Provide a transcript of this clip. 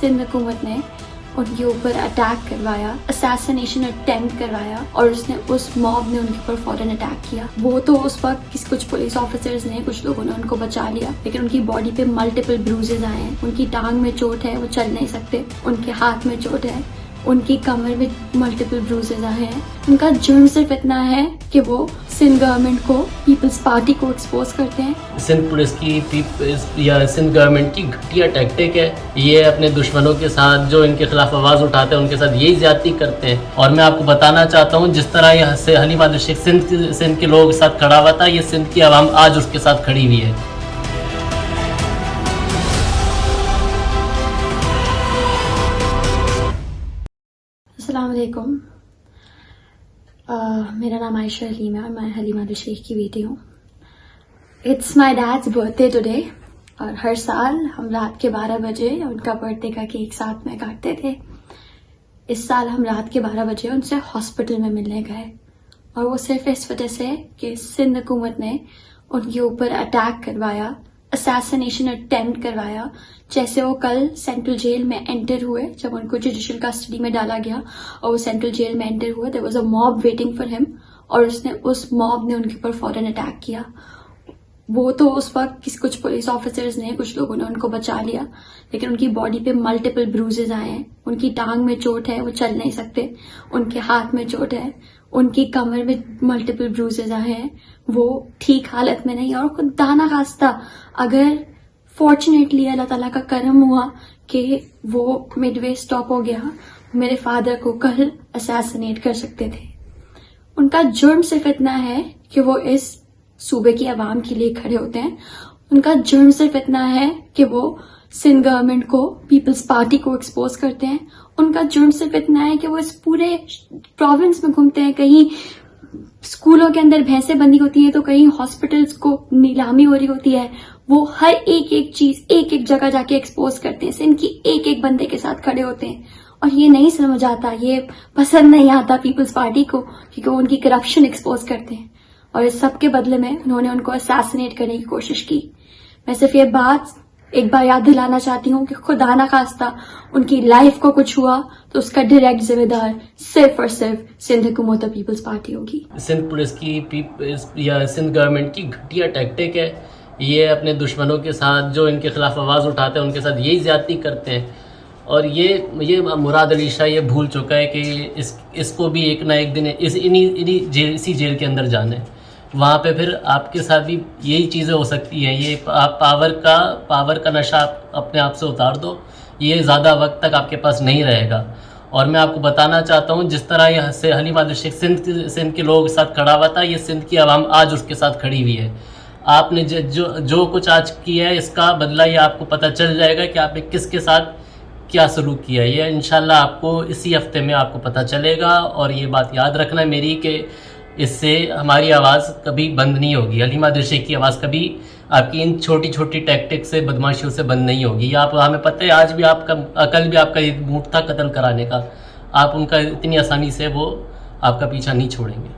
سندھ حکومت نے ان کے اوپر اٹیک کروایا، اسیسینیشن اٹیمپٹ کروایا، اور اس موب نے ان کے اوپر فوراً اٹیک کیا. وہ تو اس وقت کچھ پولیس آفیسرز نے، کچھ لوگوں نے ان کو بچا لیا، لیکن ان کی باڈی پہ ملٹیپل بروزز آئے ہیں. ان کی ٹانگ میں چوٹ ہے، وہ چل نہیں سکتے. ان کے ہاتھ میں چوٹ ہے، ان کی کمر میں ملٹیپل بروزز آئے ہیں. ان کا جرم صرف اتنا ہے کہ وہ سندھ گورنمنٹ کو، پیپلز پارٹی کو ایکسپوز کرتے ہیں. سندھ پولیس کی یا سندھ گورنمنٹ کی گھٹیا ٹیکٹک ہے. یہ اپنے دشمنوں کے ساتھ، جو ان کے خلاف آواز اٹھاتے ہیں، ان کے ساتھ یہی زیادتی کرتے ہیں. اور میں آپ کو بتانا چاہتا ہوں، جس طرح یہ حلیمہ شیخ سندھ کے لوگوں کے ساتھ کھڑا ہوا تھا، یہ سندھ کی عوام آج اس کے ساتھ کھڑی ہوئی ہے. السلام علیکم. میرا نام عائشہ حلیم ہے اور میں حلیمہ شیخ کی بیٹی ہوں. It's my dad's birthday today, اور ہر سال ہم رات کے 12 بجے ان کا برتھ ڈے کا کیک ساتھ میں کاٹتے تھے. اس سال ہم رات کے 12 بجے ان سے ہاسپٹل میں ملنے گئے، اور وہ صرف اس وجہ سے کہ سندھ حکومت نے ان کے اوپر اٹیک کروایا، اسیسینیشن اٹیمپٹ کروایا. جیسے وہ کل سینٹرل جیل میں انٹر ہوئے، جب ان کو جوڈیشل کسٹڈی میں ڈالا گیا اور وہ سینٹرل جیل میں انٹر ہوئے، there was a mob waiting for him، اور اس موب نے ان کے اوپر فوراً اٹیک کیا. وہ تو اس وقت کچھ پولیس آفیسرز نے، کچھ لوگوں نے ان کو بچا لیا، لیکن ان کی باڈی پہ ملٹیپل بروزز آئے ہیں. ان کی ٹانگ میں چوٹ ہے، وہ چل نہیں سکتے. ان کے ہاتھ میں چوٹ ہے، ان کی کمر میں ملٹیپل بروزز آئے ہیں. وہ ٹھیک حالت میں نہیں. اور خدا نخواستہ اگر فارچونیٹلی اللہ تعالیٰ کا کرم ہوا کہ وہ مڈ وے اسٹاپ ہو گیا، میرے فادر کو کل اسیسینیٹ کر سکتے تھے. ان کا جرم صرف اتنا ہے کہ وہ اس صوبے کی عوام کے لیے کھڑے ہوتے ہیں. ان کا جرم صرف اتنا ہے کہ وہ سندھ گورنمنٹ کو، پیپلز پارٹی کو ایکسپوز کرتے ہیں. ان کا جرم صرف اتنا ہے کہ وہ اس پورے پروونس میں گھومتے ہیں. کہیں اسکولوں کے اندر بھینسیں بندی ہوتی ہیں تو کہیں ہاسپٹلس کو نیلامی ہو رہی ہوتی ہے. وہ ہر ایک چیز ایک جگہ جا کے ایکسپوز کرتے ہیں. ان کی ایک بندے کے ساتھ کھڑے ہوتے ہیں. اور یہ نہیں سمجھ آتا، یہ پسند نہیں آتا پیپلز پارٹی کو، کیونکہ وہ ان کی کرپشن ایکسپوز کرتے ہیں. اور اس سب کے بدلے میں انہوں نے ان کو اسیسینیٹ کرنے کی کوشش کی. میں صرف یہ بات ایک بار یاد دلانا چاہتی ہوں کہ خدا نخواستہ ان کی لائف کو کچھ ہوا تو اس کا ڈائریکٹ ذمہ دار صرف اور صرف سندھ حکومت اور پیپلز پارٹی ہوگی. سندھ پولیس کی یا سندھ گورنمنٹ کی گھٹیا ٹیکٹک ہے. یہ اپنے دشمنوں کے ساتھ، جو ان کے خلاف آواز اٹھاتے ہیں، ان کے ساتھ یہی زیادتی کرتے ہیں. اور یہ مراد علی شاہ یہ بھول چکا ہے کہ اس کو بھی ایک نہ ایک دن اسی جیل کے اندر جانا ہے. وہاں پہ پھر آپ کے ساتھ بھی یہی چیزیں ہو سکتی ہیں. یہ آپ پاور کا نشہ اپنے آپ سے اتار دو، یہ زیادہ وقت تک آپ کے پاس نہیں رہے گا. اور میں آپ کو بتانا چاہتا ہوں، جس طرح یہ حلیمہ شیخ سندھ کے لوگوں کے ساتھ کھڑا ہوا تھا، یہ سندھ کی عوام آج اس کے ساتھ کھڑی ہوئی ہے. آپ نے جو کچھ آج کیا ہے، اس کا بدلہ یہ آپ کو پتہ چل جائے گا کہ آپ نے کس کے ساتھ کیا سلوک کیا ہے. یہ انشاءاللہ آپ کو اسی ہفتے میں آپ کو پتہ چلے گا. اور یہ بات یاد رکھنا میری کہ اس سے ہماری آواز کبھی بند نہیں ہوگی. حلیمہ شیخ کی آواز کبھی آپ کی ان چھوٹی چھوٹی ٹیکٹک سے، بدماشیوں سے بند نہیں ہوگی. آپ ہمیں پتہ ہے آج بھی آپ کا کل بھی آپ کا ایک موڈ تھا قتل کرانے کا. آپ ان کا اتنی آسانی سے وہ آپ کا پیچھا نہیں چھوڑیں گے.